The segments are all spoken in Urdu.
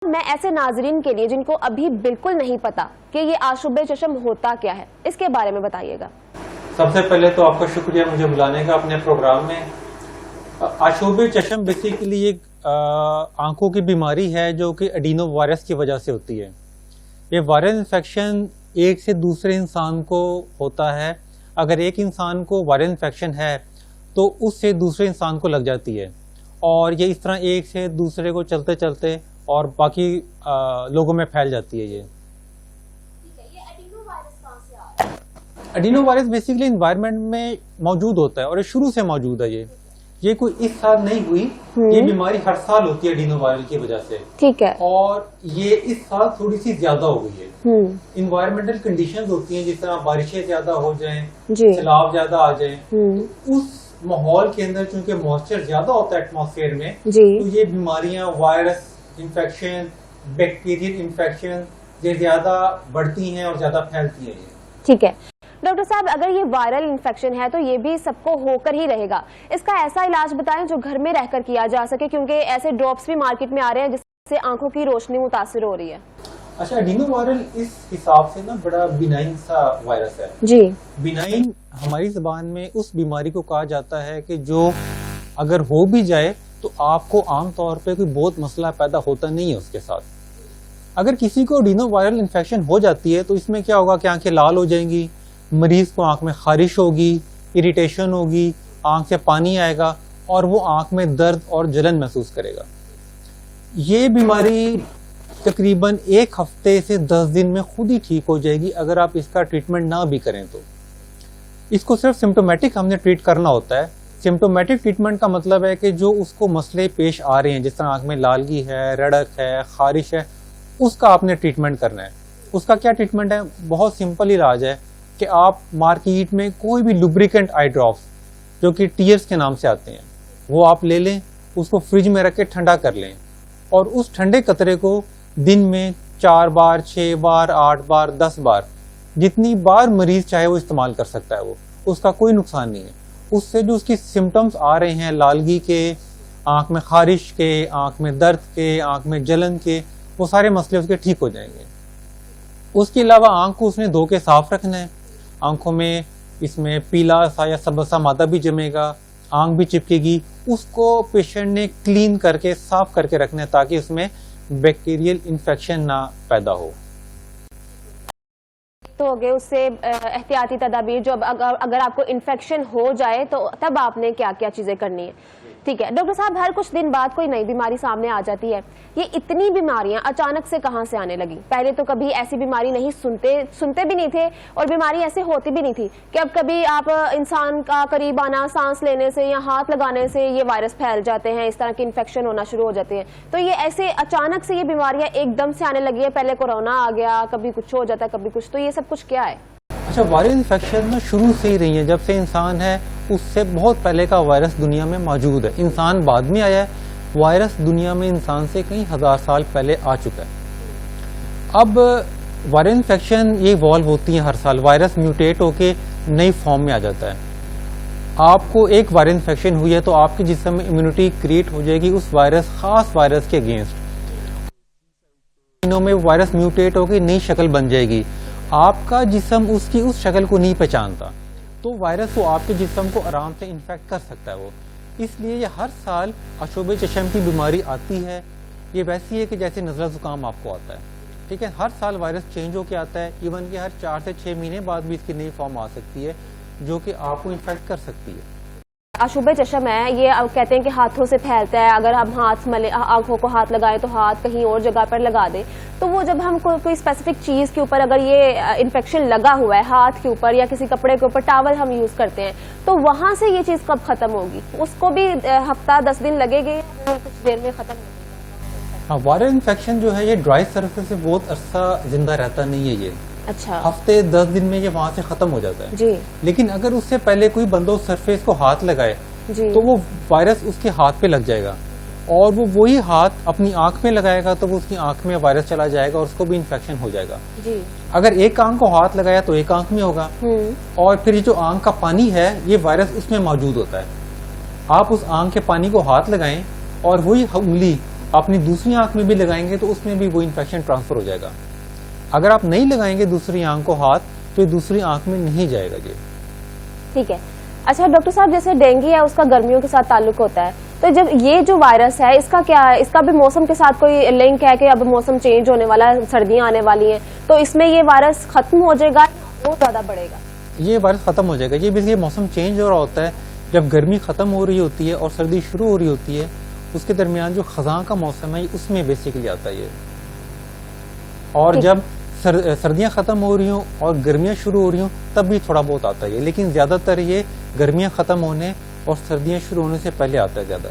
میں ایسے ناظرین کے لیے جن کو ابھی بالکل نہیں پتا کہ یہ آشوب چشم ہوتا کیا ہے، اس کے بارے میں بتائیے گا۔ سب سے پہلے تو آپ کا شکریہ مجھے بلانے کا اپنے پروگرام میں۔ آشوب چشم بیسیکلی ایک آنکھوں کی بیماری ہے جو کہ ایڈینو وائرس کی وجہ سے ہوتی ہے۔ یہ وائرل انفیکشن ایک سے دوسرے انسان کو ہوتا ہے۔ اگر ایک انسان کو وائرل انفیکشن ہے تو اس سے دوسرے انسان کو لگ جاتی ہے، اور یہ اس طرح ایک سے دوسرے کو چلتے چلتے اور باقی لوگوں میں پھیل جاتی ہے۔ یہ ایڈینو وائرس بیسیکلی انوائرمنٹ میں موجود ہوتا ہے اور یہ شروع سے موجود ہے۔ یہ کوئی اس سال نہیں ہوئی، یہ بیماری ہر سال ہوتی ہے ایڈینو وائرل کی وجہ سے، ٹھیک ہے، اور یہ اس سال تھوڑی سی زیادہ ہو گئی ہے۔ انوائرمنٹل کنڈیشنز ہوتی ہیں، جس طرح بارشیں زیادہ ہو جائیں، سیلاب زیادہ آ جائیں، اس ماحول کے اندر چونکہ موئسچر زیادہ ہوتا ہے ایٹماسفیئر میں، تو یہ بیماریاں، وائرس انفیکشن، بیکٹیریل انفیکشن یہ زیادہ بڑھتی ہیں اور زیادہ پھیلتی ہیں۔ ٹھیک ہے ڈاکٹر صاحب، اگر یہ وائرل انفیکشن ہے تو یہ بھی سب کو ہو کر ہی رہے گا، اس کا ایسا علاج بتائیں جو گھر میں رہ کر کیا جا سکے، کیونکہ ایسے ڈراپس بھی مارکیٹ میں آ رہے ہیں جس سے آنکھوں کی روشنی متاثر ہو رہی ہے۔ اچھا، ایڈینو وائرل اس حساب سے نا بڑا بینائن سا وائرس ہے۔ جی، بینائن ہماری زبان میں اس بیماری کو کہا جاتا ہے کہ جو اگر ہو بھی جائے تو آپ کو عام طور پہ کوئی بہت مسئلہ پیدا ہوتا نہیں ہے اس کے ساتھ۔ اگر کسی کو ایڈینو وائرل انفیکشن ہو جاتی ہے تو اس میں کیا ہوگا کہ آنکھیں لال ہو جائیں گی، مریض کو آنکھ میں خارش ہوگی، اریٹیشن ہوگی، آنکھ سے پانی آئے گا اور وہ آنکھ میں درد اور جلن محسوس کرے گا۔ یہ بیماری تقریباً 1 ہفتے سے 10 دن میں خود ہی ٹھیک ہو جائے گی اگر آپ اس کا ٹریٹمنٹ نہ بھی کریں تو۔ اس کو صرف سمپٹومیٹک ہم نے ٹریٹ کرنا ہوتا ہے۔ سمپٹومیٹک ٹریٹمنٹ کا مطلب ہے کہ جو اس کو مسئلے پیش آ رہے ہیں، جس طرح آنکھ میں لالگی ہے، رڑک ہے، خارش ہے، اس کا آپ نے ٹریٹمنٹ کرنا ہے۔ اس کا کیا ٹریٹمنٹ ہے؟ بہت سمپل علاج ہے کہ آپ مارکیٹ میں کوئی بھی لوبریکنٹ آئی ڈراپس جو کہ ٹیئرز کے نام سے آتے ہیں وہ آپ لے لیں، اس کو فریج میں رکھ کے ٹھنڈا کر لیں، اور اس ٹھنڈے قطرے کو دن میں 4 بار، 6 بار، 8 بار، 10 بار، جتنی بار مریض چاہے وہ استعمال کر سکتا ہے، وہ اس کا کوئی نقصان نہیں ہے۔ اس سے جو اس کی سمٹمز آ رہے ہیں لالگی کے، آنکھ میں خارش کے، آنکھ میں درد کے، آنکھ میں جلن کے، وہ سارے مسئلے اس کے ٹھیک ہو جائیں گے۔ اس کے علاوہ آنکھ کو اس نے دھو کے صاف رکھنا ہے۔ آنکھوں میں اس میں پیلا سا یا سبز سا مادہ بھی جمے گا، آنکھ بھی چپکے گی، اس کو پیشنٹ نے کلین کر کے صاف کر کے رکھنا ہے تاکہ اس میں بیکٹیریل انفیکشن نہ پیدا ہو۔ تو ہو گئے اس سے احتیاطی تدابیر، جو اگر آپ کو انفیکشن ہو جائے تو تب آپ نے کیا کیا چیزیں کرنی ہے۔ ٹھیک ہے ڈاکٹر صاحب، ہر کچھ دن بعد کوئی نئی بیماری سامنے آ جاتی ہے، یہ اتنی بیماریاں اچانک سے کہاں سے آنے لگی؟ پہلے تو کبھی ایسی بیماری نہیں سنتے بھی نہیں تھے، اور بیماری ایسے ہوتی بھی نہیں تھی کہ اب کبھی آپ انسان کا قریب آنا، سانس لینے سے یا ہاتھ لگانے سے یہ وائرس پھیل جاتے ہیں، اس طرح کے انفیکشن ہونا شروع ہو جاتے ہیں۔ تو یہ ایسے اچانک سے یہ بیماریاں ایک دم سے آنے لگی ہے، پہلے کورونا آ گیا، کبھی کچھ ہو جاتا ہے، کبھی کچھ، تو یہ سب کچھ کیا ہے؟ اچھا، وائرل انفیکشن میں شروع سے ہی رہی ہے، جب سے انسان ہے اس سے بہت پہلے کا وائرس دنیا میں موجود ہے۔ انسان بعد میں آیا ہے، وائرس دنیا میں انسان سے کئی ہزار سال پہلے آ چکا ہے۔ اب وائرل انفیکشن یہ ایوالو ہوتی ہیں ہر سال، وائرس میوٹیٹ ہو کے نئی فارم میں آ جاتا ہے۔ آپ کو ایک وائرل انفیکشن ہوئی ہے تو آپ کے جسم میں امیونٹی کریٹ ہو جائے گی اس خاص وائرس کے اگینسٹ۔ دنوں میں وائرس میوٹیٹ ہو کے نئی شکل بن جائے گی، آپ کا جسم اس کی اس شکل کو نہیں پہچانتا، تو وائرس وہ آپ کے جسم کو آرام سے انفیکٹ کر سکتا ہے وہ۔ اس لیے یہ ہر سال آشوب چشم کی بیماری آتی ہے۔ یہ ویسی ہے کہ جیسے نزلہ زکام آپ کو آتا ہے، ٹھیک ہے، ہر سال وائرس چینج ہو کے آتا ہے، ایون کہ ہر 4 سے 6 مہینے بعد بھی اس کی نئی فارم آ سکتی ہے جو کہ آپ کو انفیکٹ کر سکتی ہے۔ آشوب چشم ہے، یہ کہتے ہیں کہ ہاتھوں سے پھیلتا ہے، اگر ہم آنکھوں کو ہاتھ لگائیں تو ہاتھ کہیں اور جگہ پر لگا دیں، تو وہ جب ہم کوئی اسپیسیفک چیز کے اوپر اگر یہ انفیکشن لگا ہوا ہے ہاتھ کے اوپر یا کسی کپڑے کے اوپر، ٹاول ہم یوز کرتے ہیں، تو وہاں سے یہ چیز کب ختم ہوگی؟ اس کو بھی ہفتہ 10 دن لگے گے، کچھ دیر میں ختم ہوگی؟ ہاں، وائرل انفیکشن جو ہے یہ ڈرائی سرفیس سے بہت عرصہ زندہ رہتا نہیں ہے، یہ اچھا ہفتے 10 دن میں یہ وہاں سے ختم ہو جاتا ہے جی۔ لیکن اگر اس سے پہلے کوئی بندہ اس سرفیس کو ہاتھ لگائے تو وہ وائرس اس کے ہاتھ پہ لگ جائے گا، اور وہ وہی ہاتھ اپنی آنکھ میں لگائے گا تو وہ اس کی آنکھ میں وائرس چلا جائے گا اور اس کو بھی انفیکشن ہو جائے گا۔ اگر ایک آنکھ کو ہاتھ لگایا تو ایک آنکھ میں ہوگا، اور پھر یہ جو آنکھ کا پانی ہے یہ وائرس اس میں موجود ہوتا ہے۔ آپ اس آنکھ کے پانی کو ہاتھ لگائیں اور وہی انگلی اپنی دوسری آنکھ میں بھی لگائیں گے تو اس میں بھی وہ انفیکشن ٹرانسفر ہو جائے گا. اگر آپ نہیں لگائیں گے دوسری آنکھ کو ہاتھ تو یہ دوسری آنکھ میں نہیں جائے گا. جی ٹھیک ہے. اچھا ڈاکٹر صاحب جیسے ڈینگی ہے اس کا گرمیوں کے ساتھ تعلق ہوتا ہے, تو جب یہ جو وائرس ہے اس کا کیا ہے, اس کا بھی موسم کے ساتھ کوئی لنک ہے کہ اب موسم چینج ہونے والا ہے, سردیاں آنے والی ہیں, تو اس میں یہ وائرس ختم ہو جائے گا بہت زیادہ بڑھے گا؟ یہ وائرس ختم ہو جائے گا. یہ بیسیکلی موسم چینج ہو رہا ہوتا ہے, جب گرمی ختم ہو رہی ہوتی ہے اور سردی شروع ہو رہی ہوتی ہے, اس کے درمیان جو خزاں کا موسم ہے اس میں بیسیکلی آتا ہے یہ. اور جب سردیاں ختم ہو رہی ہوں اور گرمیاں شروع ہو رہی ہوں تب بھی تھوڑا بہت آتا ہے, لیکن زیادہ تر یہ گرمیاں ختم ہونے اور سردیاں شروع ہونے سے پہلے آتا ہے زیادہ.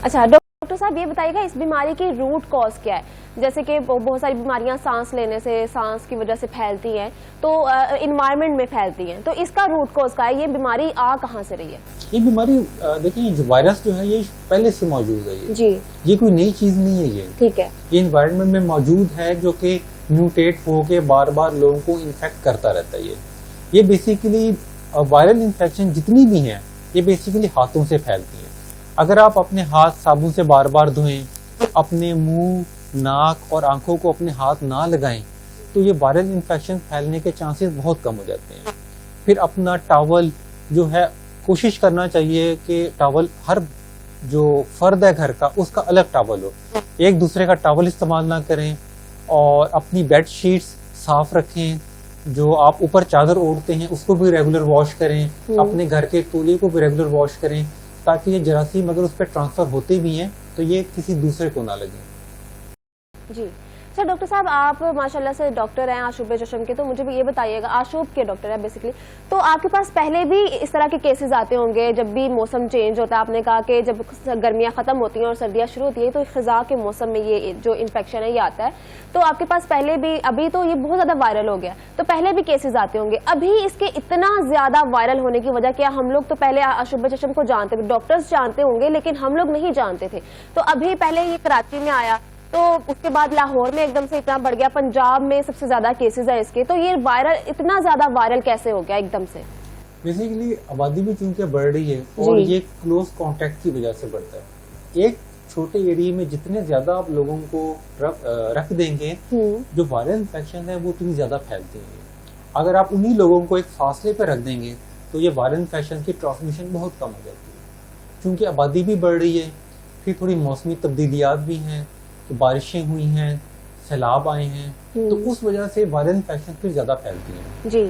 اچھا ڈاکٹر صاحب یہ بتائیے گا اس بیماری کی روٹ کاز کیا ہے؟ جیسے کہ بہت ساری بیماریاں سانس لینے سے, سانس کی وجہ سے پھیلتی ہیں, تو انوائرمنٹ میں پھیلتی ہیں, تو اس کا روٹ کاز کا ہے, یہ بیماری آ کہاں سے رہی ہے؟ یہ بیماری دیکھیں جو وائرس جو ہے یہ پہلے سے موجود ہے. جی یہ کوئی نئی چیز نہیں ہے. یہ ٹھیک ہے, یہ انوائرمنٹ میں موجود ہے جو کہ میوٹیٹ ہو کے بار بار لوگوں کو انفیکٹ کرتا رہتا ہے. یہ بیسیکلی وائرل انفیکشن جتنی بھی ہیں یہ بیسیکلی ہاتھوں سے پھیلتی ہیں. اگر آپ اپنے ہاتھ صابن سے بار بار دھوئیں, اپنے منہ, ناک اور آنکھوں کو اپنے ہاتھ نہ لگائیں تو یہ وائرل انفیکشن پھیلنے کے چانسز بہت کم ہو جاتے ہیں. پھر اپنا ٹاول جو ہے کوشش کرنا چاہیے کہ ٹاول ہر جو فرد ہے گھر کا اس کا الگ ٹاول ہو, ایک دوسرے کا ٹاول استعمال نہ کریں. اور اپنی بیڈ شیٹس صاف رکھیں, جو آپ اوپر چادر اوڑھتے ہیں اس کو بھی ریگولر واش کریں, اپنے گھر کے تولیے کو بھی ریگولر واش کریں, تاکہ یہ جراثیم اگر اس پہ ٹرانسفر ہوتے بھی ہیں تو یہ کسی دوسرے کو نہ لگیں. جی سر ڈاکٹر صاحب آپ ماشاءاللہ سے ڈاکٹر ہیں آشوب چشم کے, تو مجھے بھی یہ بتائیے گا, آشوب کے ڈاکٹر ہیں بیسیکلی, تو آپ کے پاس پہلے بھی اس طرح کے کیسز آتے ہوں گے جب بھی موسم چینج ہوتا ہے؟ آپ نے کہا کہ جب گرمیاں ختم ہوتی ہیں اور سردیاں شروع ہوتی ہیں تو خزاں کے موسم میں یہ جو انفیکشن ہے یہ آتا ہے, تو آپ کے پاس پہلے بھی, ابھی تو یہ بہت زیادہ وائرل ہو گیا, تو پہلے بھی کیسز آتے ہوں گے. ابھی اس کے اتنا زیادہ وائرل ہونے کی وجہ کیا؟ ہم لوگ تو پہلے آشوب چشم کو جانتے تھے, ڈاکٹرز جانتے ہوں گے, لیکن ہم لوگ نہیں جانتے تھے. تو ابھی پہلے یہ کراچی میں آیا, تو اس کے بعد لاہور میں ایک دم سے اتنا بڑھ گیا, پنجاب میں سب سے زیادہ کیسز ہیں اس کے, تو یہ وائرل اتنا زیادہ وائرل کیسے ہو گیا ایک دم سے؟ بیسیکلی آبادی بھی چونکہ بڑھ رہی ہے اور یہ کلوز کانٹیکٹ کی وجہ سے بڑھتا ہے. ایک چھوٹے ایریے میں جتنے زیادہ آپ لوگوں کو رکھ دیں گے جو وائرل انفیکشن ہے وہ اتنی زیادہ پھیلتے ہیں. اگر آپ انہی لوگوں کو ایک فاصلے پہ رکھ دیں گے تو یہ وائرل انفیکشن کی ٹرانسمیشن بہت کم ہو جاتی ہے. چونکہ آبادی بھی بڑھ رہی ہے, پھر تھوڑی موسمی تبدیلیات بھی ہیں, بارشیں ہوئی ہیں, سیلاب آئے ہیں, تو اس وجہ سے وائرل انفیکشن پھر زیادہ پھیلتی ہیں. جی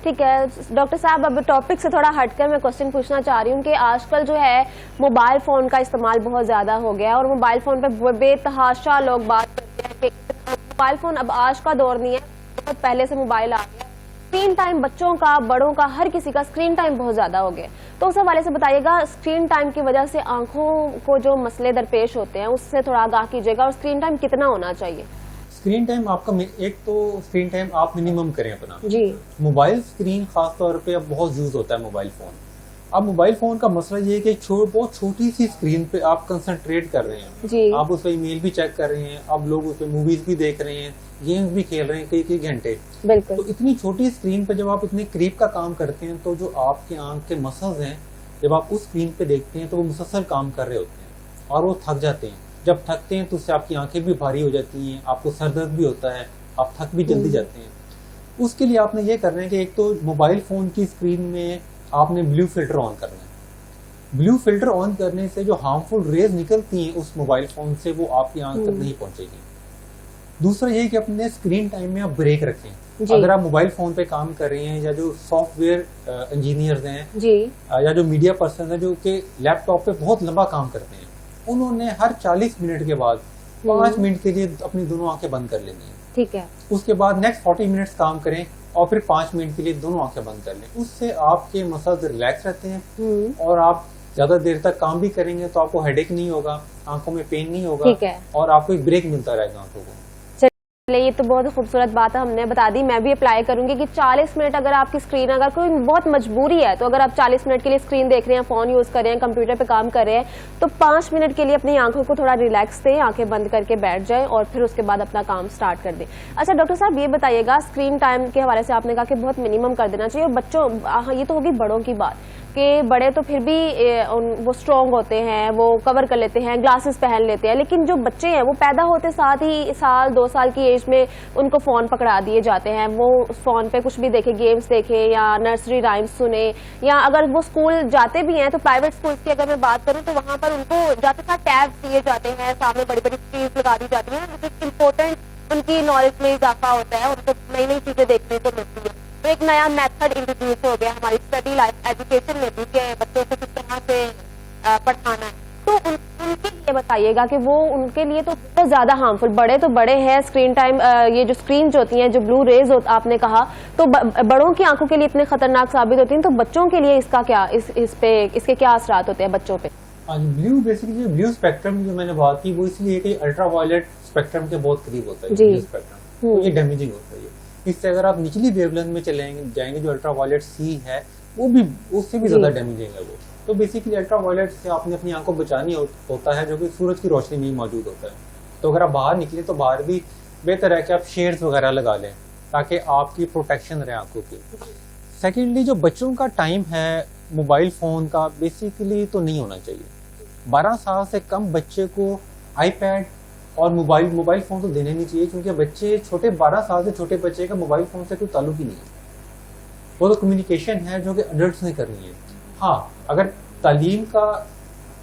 ٹھیک ہے ڈاکٹر صاحب, اب ٹاپک سے تھوڑا ہٹ کر میں کوشچن پوچھنا چاہ رہی ہوں کہ آج کل جو ہے موبائل فون کا استعمال بہت زیادہ ہو گیا ہے, اور موبائل فون پہ بے تحاشا لوگ بات کرتے ہیں کہ موبائل فون اب آج کا دور نہیں ہے, بہت پہلے سے موبائل آ گیا. اسکرین ٹائم بچوں کا, بڑوں کا, ہر کسی کا اسکرین ٹائم بہت زیادہ ہو گیا. تو اس حوالے سے بتائیے گا, اسکرین ٹائم کی وجہ سے آنکھوں کو جو مسئلے درپیش ہوتے ہیں اس سے تھوڑا آگاہ کیجیے گا, اور اسکرین ٹائم کتنا ہونا چاہیے؟ اسکرین ٹائم آپ کا, ایک تو اسکرین ٹائم آپ منیمم کریں اپنا. جی موبائل اسکرین خاص طور پہ اب بہت یوز ہوتا ہے موبائل فون. اب موبائل فون کا مسئلہ یہ ہے کہ بہت چھوٹی سی اسکرین پہ آپ کنسنٹریٹ کر رہے ہیں. جی آپ اس پہ ای میل بھی چیک کر رہے ہیں, اب لوگ اس پہ موویز بھی دیکھ رہے ہیں, گیمز بھی کھیل رہے ہیں کئی گھنٹے. بالکل. تو اتنی چھوٹی اسکرین پہ جب آپ اتنے قریب کا کام کرتے ہیں تو جو آپ کے آنکھ کے مسلز ہیں جب آپ اس اسکرین پہ دیکھتے ہیں تو وہ مسلسل کام کر رہے ہوتے ہیں اور وہ تھک جاتے ہیں. جب تھکتے ہیں تو اس سے آپ کی آنکھیں بھی بھاری ہو جاتی ہیں, آپ کو سر درد بھی ہوتا ہے, آپ تھک بھی جلدی جاتے ہیں. اس کے لیے آپ نے یہ کرنا ہے کہ ایک تو موبائل فون کی اسکرین میں آپ نے بلیو فلٹر آن کرنا ہے. بلیو فلٹر آن کرنے سے جو ہارمفل ریز نکلتی ہیں اس موبائل فون سے وہ آپ کی آنکھ تک نہیں پہنچے گی. دوسرا یہ کہ اپنے اسکرین ٹائم میں آپ بریک رکھیں. اگر آپ موبائل فون پہ کام کر رہے ہیں, یا جو سافٹ ویئر انجینئرز ہیں, یا جو میڈیا پرسن ہیں جو کہ لیپ ٹاپ پہ بہت لمبا کام کرتے ہیں, انہوں نے ہر 40 منٹ کے بعد 5 منٹ کے لیے اپنی دونوں آنکھیں بند کر لینی ہیں. ٹھیک ہے. اس کے بعد نیکسٹ 40 منٹس کام کریں اور پھر 5 منٹ کے لیے دونوں آنکھیں بند کر لیں. اس سے آپ کے مسلز ریلیکس رہتے ہیں اور آپ زیادہ دیر تک کام بھی کریں گے تو آپ کو ہیڈ ایک نہیں ہوگا, آنکھوں میں پین نہیں ہوگا, اور آپ کو ایک بریک ملتا رہے گا آنکھوں کو. یہ تو بہت خوبصورت بات ہے، ہم نے بتا دی، میں بھی اپلائی کروں گی کہ 40 منٹ اگر آپ کی اسکرین، اگر کوئی بہت مجبوری ہے تو اگر آپ 40 منٹ کے لیے اسکرین دیکھ رہے ہیں، فون یوز کر رہے ہیں، کمپیوٹر پہ کام کر رہے ہیں، تو 5 منٹ کے لیے اپنی آنکھوں کو تھوڑا ریلیکس دیں، آنکھیں بند کر کے بیٹھ جائیں اور پھر اس کے بعد اپنا کام سٹارٹ کر دیں. اچھا ڈاکٹر صاحب یہ بتائیے گا، اسکرین ٹائم کے حوالے سے آپ نے کہا کہ بہت منیمم کر دینا چاہیے، اور بچوں، یہ تو ہوگی بڑوں کی بات کہ بڑے تو پھر بھی وہ اسٹرانگ ہوتے ہیں، وہ کور کر لیتے ہیں، گلاسز پہن لیتے ہیں، لیکن جو بچے ہیں وہ پیدا ہوتے ساتھ ہی 1-2 سال کی ایج میں ان کو فون پکڑا دیے جاتے ہیں، وہ فون پہ کچھ بھی دیکھیں، گیمز دیکھیں یا نرسری رائمس سنیں، یا اگر وہ اسکول جاتے بھی ہیں تو پرائیویٹ اسکولس کی اگر میں بات کروں تو وہاں پر ان کو جاتے ساتھ ٹیب دیے جاتے ہیں، سامنے بڑی بڑی اسکرینز لگا دی جاتی ہیں، جس سے امپورٹنٹ ان کی نالج میں اضافہ ہوتا ہے، ان کو نئی نئی چیزیں دیکھنے کو ملتی ہیں. تو ایک نیا میتھڈ انٹروڈیوس ہو گیا ہماری اسٹڈی لائف ایجوکیشن میں بھی کہ بچوں کو کس طرح سے پڑھانا ہے. تو ان کے لیے بتائیے گا کہ وہ ان کے لیے تو بہت زیادہ ہارمفل، بڑے تو بڑے ہیں، اسکرین ٹائم، یہ جو اسکرین جو ہوتی ہیں، جو بلو ریز آپ نے کہا، تو بڑوں کی آنکھوں کے لیے اتنے خطرناک ثابت ہوتی ہیں، تو بچوں کے لیے اس کا کیا، اس کے کیا اثرات ہوتے ہیں بچوں پہ؟ بلو بیسیکلی بلو اسپیکٹرم جو میں نے بات کی وہ اس لیے کہ الٹرا وائلٹ اسپیکٹرم کے بہت قریب ہوتا ہے بلو اسپیکٹرم، یہ ڈیمیجنگ ہوتا ہے. اس سے اگر آپ نچلی ویو لینتھ میں چلیں جائیں گے جو الٹرا وائلٹ سی ہے وہ بھی اس سے بھی زیادہ ڈیمیجنگ ہے وہ. تو بیسیکلی الٹرا وائلٹ سے آپ نے اپنی آنکھ کو بچانی ہوتا ہے جو کہ سورج کی روشنی میں ہی موجود ہوتا ہے. تو اگر آپ باہر نکلیں تو باہر بھی بہتر ہے کہ آپ شیڈز وغیرہ لگا لیں تاکہ آپ کی پروٹیکشن رہے آنکھوں کی. سیکنڈلی جو بچوں کا ٹائم ہے موبائل فون کا بیسیکلی تو نہیں ہونا چاہیے. 12 سال سے کم بچے کو آئی پیڈ اور موبائل فون تو دینے نہیں چاہیے کیونکہ بچے چھوٹے 12 سال سے چھوٹے بچے کا موبائل فون سے کوئی تعلق ہی نہیں ہے. وہ تو کمیونیکیشن ہے جو کہ اڈلٹس نے کرنی ہے. ہاں اگر تعلیم کا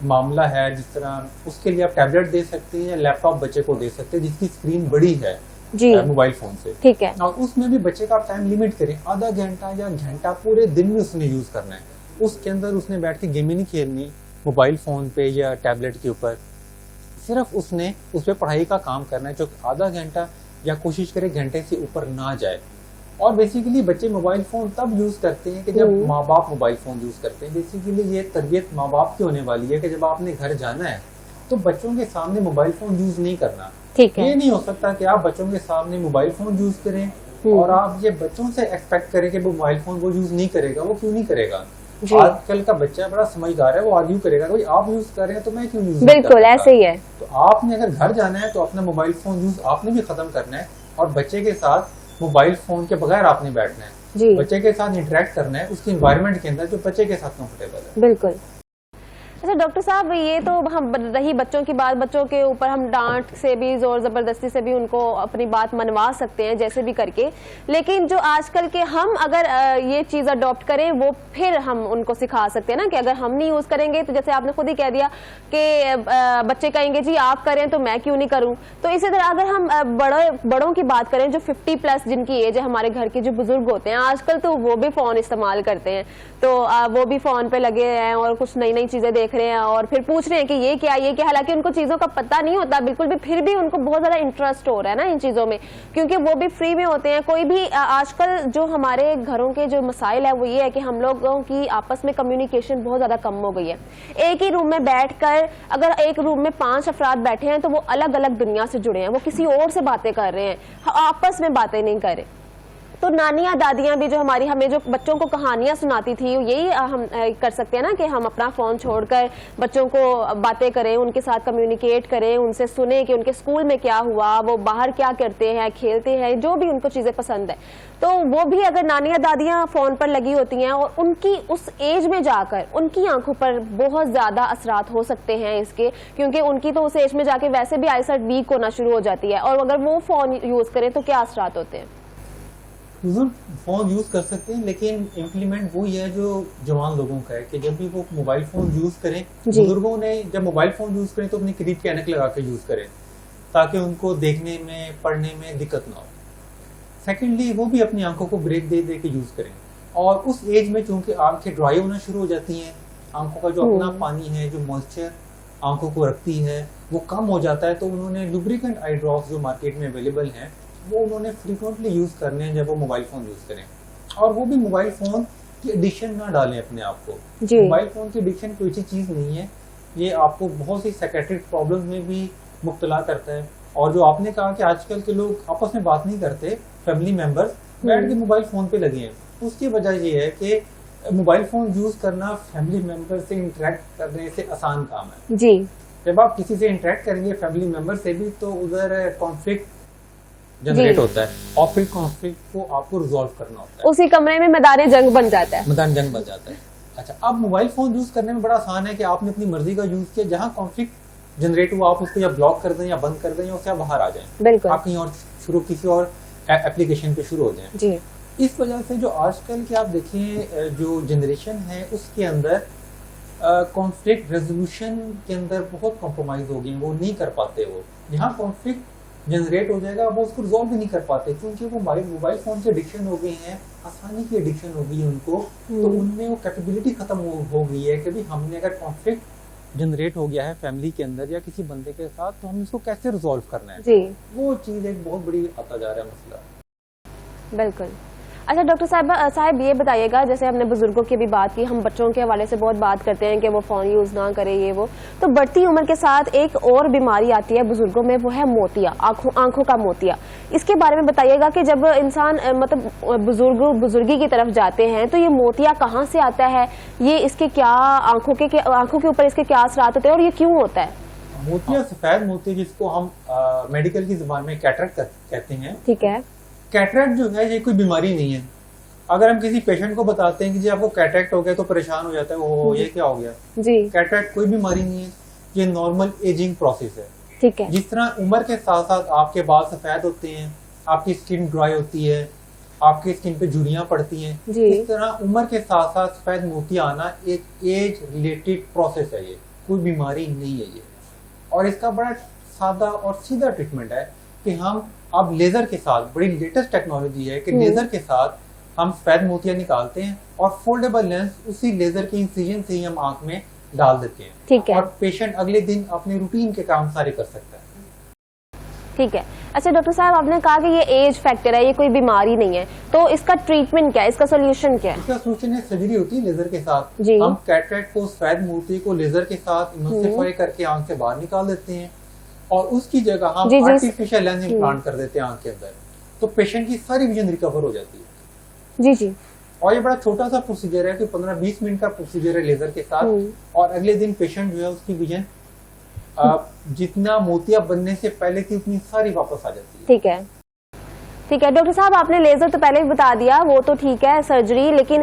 معاملہ ہے جس طرح اس کے لیے آپ ٹیبلٹ دے سکتے ہیں، لیپ ٹاپ بچے کو دے سکتے ہیں جس کی اسکرین بڑی ہے موبائل فون سے، ٹھیک ہے، اور اس میں بھی بچے کا آپ ٹائم لمٹ کریں، آدھا گھنٹہ یا گھنٹہ پورے دن میں اس نے یوز کرنا ہے. اس کے اندر اس نے بیٹھ کے گیمیں نہیں کھیلنی موبائل فون پہ یا ٹیبلٹ کے اوپر، صرف اس نے اس پہ پڑھائی کا کام کرنا ہے جو آدھا گھنٹہ یا کوشش کرے گھنٹے سے اوپر نہ جائے. اور بیسیکلی بچے موبائل فون تب یوز کرتے ہیں کہ جب ماں باپ موبائل فون یوز کرتے ہیں. بیسیکلی یہ تربیت ماں باپ کی ہونے والی ہے کہ جب آپ نے گھر جانا ہے تو بچوں کے سامنے موبائل فون یوز نہیں کرنا. یہ نہیں ہو سکتا کہ آپ بچوں کے سامنے موبائل فون یوز کریں اور آپ یہ بچوں سے ایکسپیکٹ کریں کہ وہ موبائل فون وہ یوز نہیں کرے گا. وہ کیوں نہیں کرے گا؟ آج کل کا بچہ بڑا سمجھدار ہے، وہ آرگیو کرے گا کہ آپ یوز کر رہے ہیں تو میں کیوں یوز؟ بالکل ایسے ہی ہے. تو آپ نے اگر گھر جانا ہے تو اپنا موبائل فون یوز آپ نے بھی ختم کرنا ہے اور بچے کے ساتھ موبائل فون کے بغیر آپ نے بیٹھنا ہے، بچے کے ساتھ انٹریکٹ کرنا ہے اس کی انوائرمنٹ کے اندر جو بچے کے ساتھ کمفرٹیبل ہے. بالکل. اچھا ڈاکٹر صاحب یہ تو ہم رہی بچوں کی بات، بچوں کے اوپر ہم ڈانٹ سے بھی زور زبردستی سے بھی ان کو اپنی بات منوا سکتے ہیں جیسے بھی کر کے، لیکن جو آج کل کے ہم اگر یہ چیز اڈاپٹ کریں وہ پھر ہم ان کو سکھا سکتے ہیں نا کہ اگر ہم نہیں یوز کریں گے تو جیسے آپ نے خود ہی کہہ دیا کہ بچے کہیں گے جی آپ کریں تو میں کیوں نہیں کروں. تو اسی طرح اگر ہم بڑوں کی بات کریں جو 50+ جن کی ایج ہے، ہمارے گھر کے جو بزرگ ہوتے ہیں آج کل تو وہ بھی فون استعمال کرتے ہیں، تو وہ بھی فون پہ لگے ہیں اور کچھ نئی نئی چیزیں دیکھ رہے ہیں اور پھر پوچھ رہے ہیں کہ یہ کیا، حالانکہ ان کو چیزوں کا پتہ نہیں ہوتا بالکل بھی، پھر بھی ان کو بہت زیادہ انٹرسٹ ہو رہا ہے نا ان چیزوں میں کیونکہ وہ بھی فری میں ہوتے ہیں. کوئی بھی آج کل جو ہمارے گھروں کے جو مسائل ہے وہ یہ ہے کہ ہم لوگوں کی آپس میں کمیونیکیشن بہت زیادہ کم ہو گئی ہے. ایک ہی روم میں بیٹھ کر اگر ایک روم میں 5 افراد بیٹھے ہیں تو وہ الگ الگ دنیا سے جڑے ہیں، وہ کسی اور سے باتیں کر رہے ہیں، آپس میں باتیں نہیں کر رہے. تو نانیاں دادیاں بھی جو ہمیں جو بچوں کو کہانیاں سناتی تھی یہی ہم کر سکتے ہیں نا کہ ہم اپنا فون چھوڑ کر بچوں کو باتیں کریں، ان کے ساتھ کمیونیکیٹ کریں، ان سے سنیں کہ ان کے اسکول میں کیا ہوا، وہ باہر کیا کرتے ہیں، کھیلتے ہیں، جو بھی ان کو چیزیں پسند ہے. تو وہ بھی اگر نانیاں دادیاں فون پر لگی ہوتی ہیں اور ان کی اس ایج میں جا کر ان کی آنکھوں پر بہت زیادہ اثرات ہو سکتے ہیں اس کے، کیونکہ ان کی تو اس ایج میں جا کے ویسے بھی آئی سائٹ ویک ہونا شروع ہو جاتی ہے، اور اگر وہ فون یوز کریں تو کیا اثرات ہوتے ہیں؟ فون یوز کر سکتے ہیں لیکن امپلیمنٹ وہی ہے جو جوان لوگوں کا ہے کہ جب بھی وہ موبائل فون یوز کریں، بزرگوں نے جب موبائل فون یوز کریں تو اپنے قریب کے اینک لگا کے یوز کریں تاکہ ان کو دیکھنے میں پڑھنے میں دقت نہ ہو. سیکنڈلی وہ بھی اپنی آنکھوں کو بریک دے کے یوز کریں، اور اس ایج میں چونکہ آنکھیں ڈرائی ہونا شروع ہو جاتی ہیں، آنکھوں کا جو اپنا پانی ہے، جو موئسچر آنکھوں کو رکھتی ہے وہ کم ہو جاتا ہے. تو انہوں نے لوبریکنٹ آئی ڈراپس جو مارکیٹ میں اویلیبل ہیں وہ انہوں نے فریکوینٹلی یوز کرنے ہیں جب وہ موبائل فون یوز کریں، اور وہ بھی موبائل فون کی ایڈکشن نہ ڈالیں اپنے آپ کو. موبائل فون کی ایڈکشن کوئی اچھی چیز نہیں ہے، یہ آپ کو بہت سی سائکیٹرک پرابلمز میں بھی مبتلا کرتا ہے. اور جو آپ نے کہا کہ آج کل کے لوگ آپس میں بات نہیں کرتے، فیملی ممبرز بیٹھ کے موبائل فون پہ لگے ہیں، اس کی وجہ یہ ہے کہ موبائل فون یوز کرنا فیملی ممبر سے انٹریکٹ کرنے سے آسان کام ہے. جی. جب آپ کسی سے انٹریکٹ کریں گے فیملی ممبر سے بھی تو ادھر کانفلکٹ جنریٹ ہوتا ہے اور پھر کانفلکٹ کو آپ کو ریزالو کرنا ہوتا ہے. اسی کمرے میں میدان جنگ بن جاتا ہے. میدان جنگ بن جاتا ہے. اچھا، اب موبائل فون یوز کرنے میں بڑا آسان ہے کہ آپ نے اپنی مرضی کا یوز کیا، جہاں کانفلکٹ جنریٹ ہوا آپ اس کو یا بلاک کر دیں یا بند کر دیں یا اس سے باہر آ جائیں. بالکل. آپ کہیں اور کسی اور اپلیکیشن پہ شروع ہو جائیں. جی. اس وجہ سے جو آج کل کے آپ دیکھیں جو جنریشن ہے اس کے اندر کانفلکٹ ریزولوشن کے اندر بہت کمپرومائز ہو گئی، وہ نہیں کر پاتے. وہ جہاں کانفلکٹ جنریٹ ہو جائے گا وہ اس کو ریزالو بھی نہیں کر پاتے، کیونکہ وہ موبائل فون کی ایڈکشن ہو گئی ہیں، آسانی کی ایڈکشن ہو گئی ہے ان کو. تو ان میں وہ کیپیبلٹی ختم ہو گئی ہے کہ ہم نے اگر کانفلکٹ جنریٹ ہو گیا ہے فیملی کے اندر یا کسی بندے کے ساتھ تو ہم اس کو کیسے ریزالو کرنا ہے. جی. وہ چیز ایک بہت بڑی آتا جا رہا ہے مسئلہ. بالکل. اچھا ڈاکٹر صاحب یہ بتائیے گا، جیسے ہم نے بزرگوں کی بھی بات کی، ہم بچوں کے حوالے سے بہت بات کرتے ہیں کہ وہ فون یوز نہ کرے یہ وہ، تو بڑھتی عمر کے ساتھ ایک اور بیماری آتی ہے بزرگوں میں، وہ ہے موتیا، آنکھوں کا موتیا. اس کے بارے میں بتائیے گا کہ جب انسان مطلب بزرگی کی طرف جاتے ہیں تو یہ موتیا کہاں سے آتا ہے، یہ اس کے کیا آنکھوں کے اوپر اس کے کیا اثرات ہوتے ہیں اور یہ کیوں ہوتا ہے؟ موتیا سفید موتی جس کو ہم میڈیکل کی زبان میں کیٹریکٹ کہتے ہیں. ٹھیک ہے. کیٹریکٹ جو ہے یہ کوئی بیماری نہیں ہے. اگر ہم کسی پیشنٹ کو بتاتے ہیں کہ جی آپ کو کیٹریکٹ ہو گیا تو پریشان ہو جاتا ہے، وہ یہ کیا ہو گیا. جی. کیٹریکٹ کوئی بیماری نہیں ہے، یہ نارمل ایجنگ پروسیس ہے. ٹھیک ہے. جس طرح عمر کے ساتھ ساتھ آپ کے بال سفید ہوتے ہیں، آپ کی اسکن ڈرائی ہوتی ہے، آپ کی اسکن پہ جھریاں پڑتی ہیں، اس طرح عمر کے ساتھ ساتھ سفید موتی آنا ایک ایج ریلیٹڈ پروسیس ہے، یہ کوئی بیماری نہیں ہے یہ. اور اس کا بڑا سادہ اور سیدھا ٹریٹمنٹ ہے کہ ہم اب لیزر کے ساتھ، بڑی لیٹسٹ ٹیکنالوجی ہے کہ لیزر کے ساتھ ہم سفید موتیاں نکالتے ہیں اور فولڈیبل لینس اسی لیزر کے انسیجن سے ہی ہم آنکھ میں ڈال دیتے ہیں. ٹھیک ہے. اور پیشنٹ اگلے دن اپنے روٹین کے کام سارے کر سکتا ہے. ٹھیک ہے. اچھا ڈاکٹر صاحب آپ نے کہا کہ یہ ایج فیکٹر ہے، یہ کوئی بیماری نہیں ہے، تو اس کا ٹریٹمنٹ کیا ہے، اس کا سولوشن کیا ہے؟ اس کا سولوشن ہے سرجری ہوتی ہے لیزر کے ساتھ. جی. ہم کیٹریکٹ کو، سفید موتی کو لیزر کے ساتھ ایملسیفائی کر کے آنکھ سے باہر نکال دیتے ہیں اور اس کی جگہ ہم آرٹیفیشل لینس امپلانٹ کر دیتے ہیں آنکھ کے اندر، تو پیشنٹ کی ساری ویژن ریکور ہو جاتی ہے. جی جی. اور یہ بڑا چھوٹا سا پروسیجر ہے کہ 15-20 منٹ کا پروسیجر ہے لیزر کے ساتھ، اور اگلے دن پیشنٹ جو ہے اس کی ویژن جتنا موتیا بننے سے پہلے تھی اتنی ساری واپس آ جاتی ہے. ٹھیک ہے. ٹھیک ہے ڈاکٹر صاحب، آپ نے لیزر تو پہلے بھی بتا دیا، وہ تو ٹھیک ہے سرجری، لیکن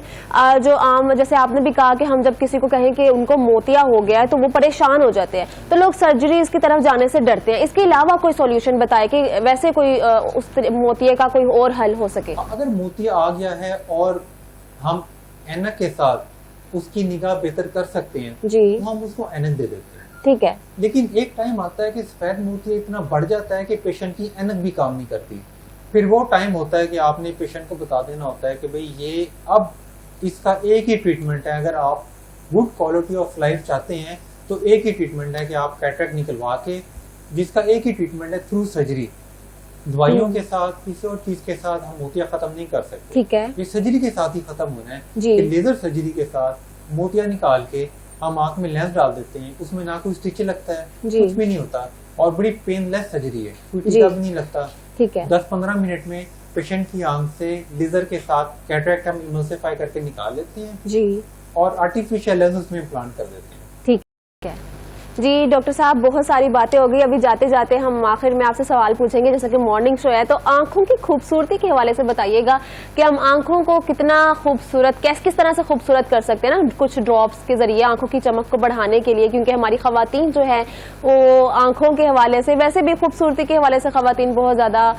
جو عام جیسے آپ نے بھی کہا کہ ہم جب کسی کو کہیں کہ ان کو موتیا ہو گیا ہے تو وہ پریشان ہو جاتے ہیں، تو لوگ سرجری اس کی طرف جانے سے ڈرتے ہیں. اس کے علاوہ کوئی سولوشن بتائے کہ ویسے کوئی اس موتیے کا کوئی اور حل ہو سکے؟ اگر موتیا آ گیا ہے اور ہم اینک کے ساتھ اس کی نگاہ بہتر کر سکتے ہیں جی تو ہم اس کو اینک دے دیتے ہیں. ٹھیک ہے. لیکن ایک ٹائم آتا ہے کہ سفید موتیا اتنا بڑھ جاتا ہے کہ پیشنٹ کی اینک بھی کام نہیں کرتی. پھر وہ ٹائم ہوتا ہے کہ آپ نے پیشنٹ کو بتا دینا ہوتا ہے کہ بھئی یہ اب اس کا ایک ہی ٹریٹمنٹ ہے، اگر آپ گڈ کوالٹی آف لائف چاہتے ہیں تو ایک ہی ٹریٹمنٹ ہے کہ آپ کیٹریکٹ نکلوا کے، جس کا ایک ہی ٹریٹمنٹ ہے تھرو سرجری. دوائیوں کے ساتھ کسی اور چیز کے ساتھ ہم موتیا ختم نہیں کر سکتے. ٹھیک ہے. یہ سرجری کے ساتھ ہی ختم ہونا ہے. جی. کہ لیزر سرجری کے ساتھ موتیا نکال کے ہم آنکھ میں لینس ڈال دیتے ہیں، اس میں نہ کوئی اسٹچ لگتا ہے، کچھ بھی نہیں ہوتا، اور بڑی پین لیس سرجری ہے، کوئی ٹیکا بھی نہیں لگتا. ٹھیک ہے. 10-15 منٹ میں پیشنٹ کی آنکھ سے لیزر کے ساتھ کیٹریکٹ ہم ایملسیفائی کر کے نکال لیتے ہیں جی، اور آرٹیفیشل لینس اس میں امپلانٹ کر دیتے ہیں. ٹھیک ہے جی. ڈاکٹر صاحب بہت ساری باتیں ہو گئی، ابھی جاتے جاتے ہم آخر میں آپ سے سوال پوچھیں گے. جیسا کہ مارننگ شو ہے تو آنکھوں کی خوبصورتی کے حوالے سے بتائیے گا کہ ہم آنکھوں کو کتنا خوبصورت، کس طرح سے خوبصورت کر سکتے ہیں نا کچھ ڈراپس کے ذریعے آنکھوں کی چمک کو بڑھانے کے لیے، کیونکہ ہماری خواتین جو ہے وہ آنکھوں کے حوالے سے، ویسے بھی خوبصورتی کے حوالے سے خواتین بہت زیادہ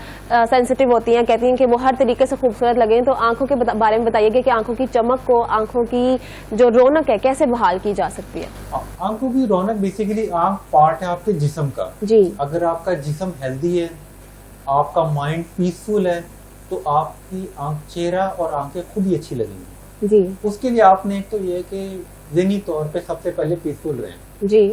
سینسیٹیو ہوتی ہیں، کہتی ہیں کہ وہ ہر طریقے سے خوبصورت لگیں. تو آنکھوں کے بارے میں بتائیے گا کہ آنکھوں کی چمک کو، آنکھوں کی جو رونق ہے کیسے بحال کی جا سکتی ہے؟ آنکھوں کی رونق بیسیکلی آنکھ پارٹ ہے آپ کے جسم کا. جی. اگر آپ کا جسم ہیلدی ہے، آپ کا مائنڈ پیسفل ہے، تو آپ کی چہرہ اور آنکھیں خود ہی اچھی لگیں گی. جی. اس کے لیے آپ نے ایک تو یہ کہ ذہنی طور پہ سب سے پہلے پیسفل رہیں. جی.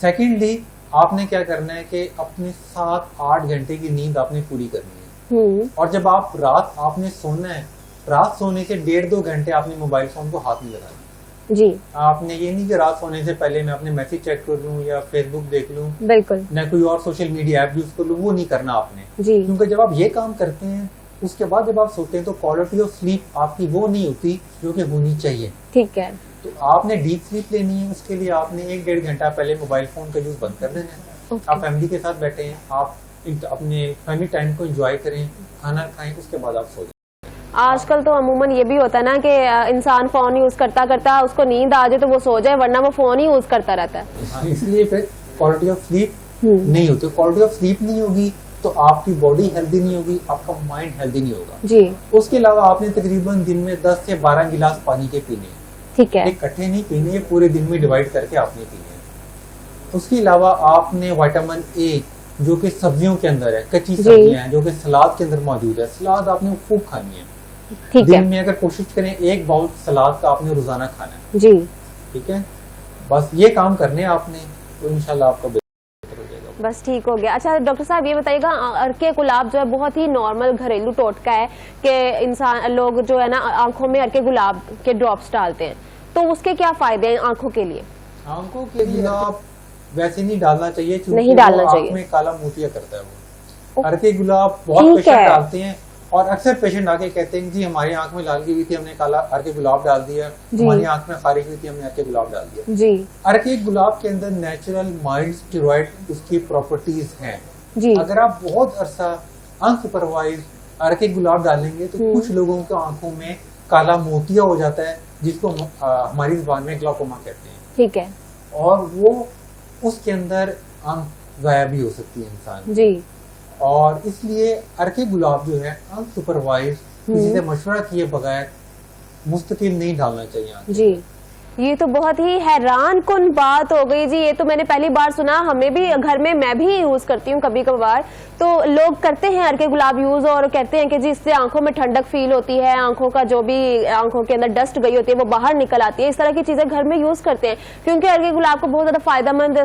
سیکنڈلی آپ نے کیا کرنا ہے کہ اپنے 7-8 گھنٹے کی نیند آپ نے پوری کرنی ہے. اور جب آپ نے سونا ہے، رات سونے سے 1.5-2 گھنٹے آپ نے موبائل فون کو ہاتھ نہیں لگانا. جی آپ نے یہ نہیں کہ رات سونے سے پہلے میں اپنے میسج چیک کر لوں یا فیس بک دیکھ لوں, بالکل, نہ کوئی اور سوشل میڈیا ایپ یوز کر لوں, وہ نہیں کرنا آپ نے. جی کیونکہ جب آپ یہ کام کرتے ہیں اس کے بعد جب آپ سوتے ہیں تو کوالٹی آف سلیپ آپ کی وہ نہیں ہوتی جو کہ ہونی چاہیے. ٹھیک ہے, تو آپ نے ڈیپ سلیپ لینی ہے, اس کے لیے آپ نے 1-1.5 گھنٹہ پہلے موبائل فون کا یوز بند کر دینا ہے. آپ فیملی کے ساتھ بیٹھے ہیں, آپ اپنے فیملی ٹائم کو انجوائے کریں, کھانا کھائیں, اس کے بعد آپ سو جائیں. آج کل تو عموماً یہ بھی ہوتا ہے نا کہ انسان فون یوز کرتا کرتا اس کو نیند آ جائے تو وہ سو جائے, ورنہ وہ فون ہی یوز کرتا رہتا ہے. اس لیے پھر کوالٹی آف سلیپ نہیں ہوتی. کوالٹی آف سلیپ نہیں ہوگی تو آپ کی باڈی ہیلدی نہیں ہوگی, آپ کا مائنڈ ہیلدی نہیں ہوگا. جی, اس کے علاوہ آپ نے تقریباً دن میں 10 سے 12 گلاس پانی کے پینے ہیں. ٹھیک ہے, اکٹھے نہیں پینے, یہ پورے دن میں ڈیوائڈ کر کے آپ نے پینے ہیں. اس کے علاوہ آپ نے وائٹامن اے جو کہ سبزیوں کے اندر ہے, کچی سبزیاں ہیں جو کہ سلاد کے اندر موجود ہے, سلاد آپ نے خوب کھانی ہے. دن میں اگر کوشش کریں 1 باؤل سلاد کا آپ نے روزانہ کھانا ہے. جی ٹھیک ہے, بس یہ کام کرنے آپ نے تو انشاءاللہ آپ کا بہتر ہو جائے گا. بس ٹھیک ہو گیا. اچھا ڈاکٹر صاحب یہ بتائیے گا, ارکے گلاب جو ہے بہت ہی نارمل گھریلو ٹوٹکا ہے کہ انسان لوگ جو ہے نا آنکھوں میں ارکے گلاب کے ڈراپس ڈالتے ہیں, تو اس کے کیا فائدے ہیں آنکھوں کے لیے؟ آنکھوں کے لیے آپ ویسے نہیں ڈالنا چاہیے, نہیں ڈالنا چاہیے, آنکھ میں کالا موتیا کرتا ہے وہ. ارکے گلاب بہت پیشنٹ ڈالتے ہیں, اور اکثر پیشنٹ آ کے کہتے ہیں جی ہماری آنکھ میں لال ہوئی تھی, ہم نے کالا ارکے گلاب ڈال دیا, ہماری آنکھ میں خارش ہوئی تھی, ہم نے ارکے گلاب ڈال دیا. جی, ارکے گلاب کے اندر نیچرل مائلڈ اسٹیرائڈ اس کی پراپرٹیز ہیں. جی, اگر آپ بہت عرصہ انسپروائز ارکے گلاب ڈالیں گے تو کچھ لوگوں کے آنکھوں میں کالا موتیا ہو جاتا ہے, جس کو ہماری زبان میں گلاکوما کہتے ہیں. ٹھیک ہے, اور وہ اس کے اندر آنکھ ضائع بھی ہو سکتی ہے انسان. جی, اور اس لیے ارکے گلاب جو ہے ان سپروائز کسی سے مشورہ کیے بغیر مستقل نہیں ڈالنا چاہیے. جی, یہ تو بہت ہی حیران کن بات ہو گئی جی. یہ تو میں نے پہلی بار سنا, ہمیں بھی گھر میں میں بھی یوز کرتی ہوں کبھی کبھار, تو لوگ کرتے ہیں ارکے گلاب یوز اور کہتے ہیں کہ جی اس سے آنکھوں میں ٹھنڈک فیل ہوتی ہے, آنکھوں کا جو بھی آنکھوں کے اندر ڈسٹ گئی ہوتی ہے وہ باہر نکل آتی ہے. اس طرح کی چیزیں گھر میں یوز کرتے ہیں کیونکہ ارکے گلاب کو بہت زیادہ فائدہ مند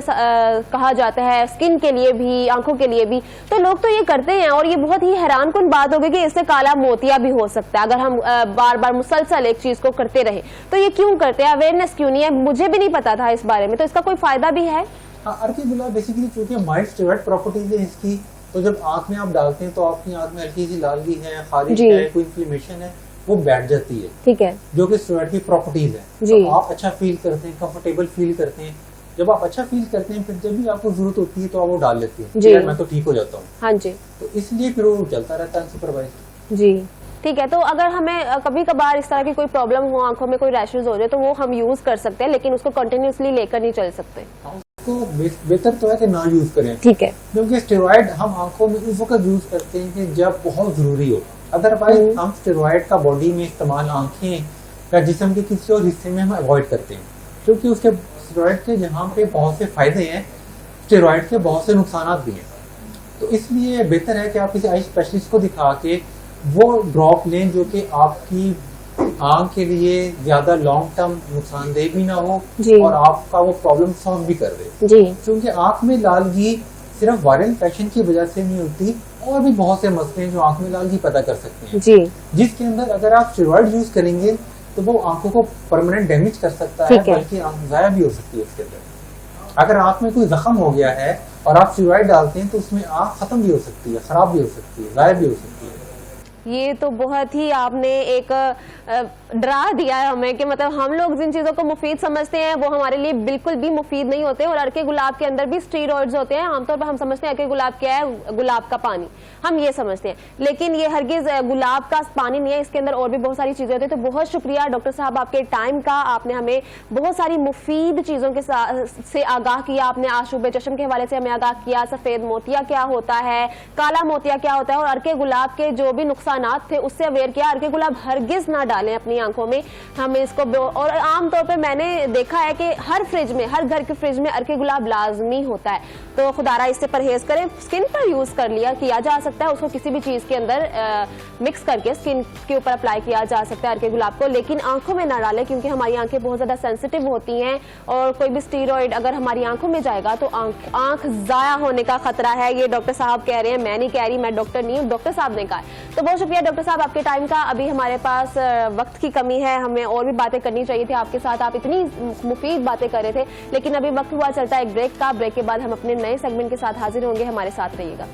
کہا جاتا ہے, اسکن کے لیے بھی, آنکھوں کے لیے بھی. تو لوگ تو یہ کرتے ہیں, اور یہ بہت ہی حیران کن بات ہوگی کہ اس سے کالا موتیا بھی ہو سکتا ہے اگر ہم بار بار مسلسل ایک چیز کو کرتے رہیں. تو یہ کیوں کرتے ہیں, اویئرنیس کیوں نہیں ہے؟ مجھے بھی نہیں پتا تھا اس بارے میں, تو اس کا کوئی فائدہ بھی ہے؟ ارکے گلاب بیسیکلی چونکہ مائلڈ اسٹیرائڈ پراپرٹیز ہے اس کی, تو جب آنکھ میں آپ ڈالتے ہیں تو آپ کی آنکھ میں ہلکی سی لالگی ہے, خارش ہے, کوئی انفلیمیشن ہے, وہ بیٹھ جاتی ہے. ٹھیک ہے, جو کہ اسٹیرائڈ کی پراپرٹیز ہیں. تو آپ اچھا فیل کرتے ہیں, کمفرٹیبل فیل کرتے ہیں. جب آپ اچھا فیل کرتے ہیں پھر جب بھی آپ کو ضرورت ہوتی ہے تو آپ وہ ڈال لیتے ہیں, میں تو ٹھیک ہو جاتا ہوں. ہاں جی, تو اس لیے پھر وہ چلتا رہتا ہے سپروائز. جی ٹھیک ہے. تو اگر ہمیں کبھی کبھار اس طرح کی کوئی پرابلم ہو, آنکھوں میں کوئی ریشز ہو جائے, تو وہ ہم یوز کر سکتے ہیں لیکن اس کو کنٹینیوسلی لے کر نہیں چل سکتے. اس کو بہتر تو ہے کہ نہ یوز کریں. ٹھیک ہے, کیونکہ اسٹیرائڈ ہم آنکھوں میں اس وقت یوز کرتے ہیں کہ جب بہت ضروری ہو. ادروائز ہم اسٹیرائڈ کا باڈی میں استعمال آنکھیں یا جسم کے کسی اور حصے میں ہم اوائڈ کرتے ہیں, کیونکہ اس کے اسٹیرائڈ کے جہاں پہ بہت سے فائدے ہیں, اسٹیرائڈ کے بہت سے نقصانات بھی ہیں. تو اس لیے بہتر ہے کہ آپ کسی آئی اسپیشلسٹ کو دکھا کے وہ ڈراپ لیں جو کہ آپ کی آنکھ کے لیے زیادہ لانگ ٹرم نقصان دہ بھی نہ ہو, اور آپ کا وہ پرابلم سالو بھی کر دے. کیونکہ آنکھ میں لالگی صرف وائرل انفیکشن کی وجہ سے نہیں ہوتی, اور بھی بہت سے مسئلے ہیں جو آنکھ میں لالگی پیدا کر سکتے ہیں, جس کے اندر اگر آپ اسٹیرائڈ یوز کریں گے تو وہ آنکھوں کو پرماننٹ ڈیمیج کر سکتا ہے, بلکہ آنکھ ضائع بھی ہو سکتی ہے اس کے اندر. اگر آنکھ میں کوئی زخم ہو گیا ہے اور آپ اسٹیرائڈ ڈالتے ہیں تو اس میں آنکھ ختم بھی ہو سکتی ہے, خراب بھی ہو سکتی ہے, ضائع بھی ہو سکتی ہے. یہ تو بہت ہی آپ نے ایک ڈرا دیا ہے ہمیں کہ مطلب ہم لوگ جن چیزوں کو مفید سمجھتے ہیں وہ ہمارے لیے بالکل بھی مفید نہیں ہوتے. اور ارکے گلاب کے اندر بھی اسٹیرائڈز ہوتے ہیں. عام طور پر ہم سمجھتے ہیں ارکے گلاب کیا ہے, گلاب کا پانی, ہم یہ سمجھتے ہیں, لیکن یہ ہرگز گلاب کا پانی نہیں ہے, اس کے اندر اور بھی بہت ساری چیزیں ہوتی ہیں. تو بہت شکریہ ڈاکٹر صاحب آپ کے ٹائم کا, آپ نے ہمیں بہت ساری مفید چیزوں کے سے آگاہ کیا. آپ نے آشوب چشم کے حوالے سے ہمیں آگاہ کیا, سفید موتیا کیا ہوتا ہے, کالا موتیا کیا ہوتا ہے, اور ارکے گلاب کے جو بھی نقصانات تھے اس سے اویئر کیا. ارکے گلاب ہرگز نہ ڈالیں اپنی آنکھوں میں, ہمیں اس کو. اور عام طور پہ میں نے دیکھا ہے کہ ہر فریج میں, ہر گھر کے فریج میں ارکے گلاب لازمی ہوتا ہے. تو خدا را اس سے پرہیز کریں. اسکن پر یوز کیا جا سکتا ہے, اس کو کسی بھی چیز کے اندر مکس کر کے اسکن کے اوپر اپلائی کیا جا سکتا ہے ارکے گلاب کو, لیکن آنکھوں میں نہ ڈالیں کیونکہ ہماری آنکھیں بہت زیادہ سینسیٹیو ہوتی ہیں, اور کوئی بھی اسٹیرائڈ اگر ہماری آنکھوں میں جائے گا تو آنکھ ضائع ہونے کا خطرہ ہے. یہ ڈاکٹر صاحب کہہ رہے ہیں, میں نہیں کہہ رہی, میں ڈاکٹر نہیں ہوں, ڈاکٹر صاحب نے کہا. تو بہت شکریہ ڈاکٹر صاحب آپ کے ٹائم کا. ابھی ہمارے پاس وقت کی کمی ہے, ہمیں اور بھی باتیں کرنی چاہیے تھی آپ کے ساتھ, آپ اتنی مفید باتیں کر رہے تھے, لیکن ابھی وقت ہوا چلتا ہے ایک بریک کا. بریک کے بعد ہم اپنے نئے سیگمنٹ کے ساتھ حاضر ہوں گے, ہمارے ساتھ رہیے گا.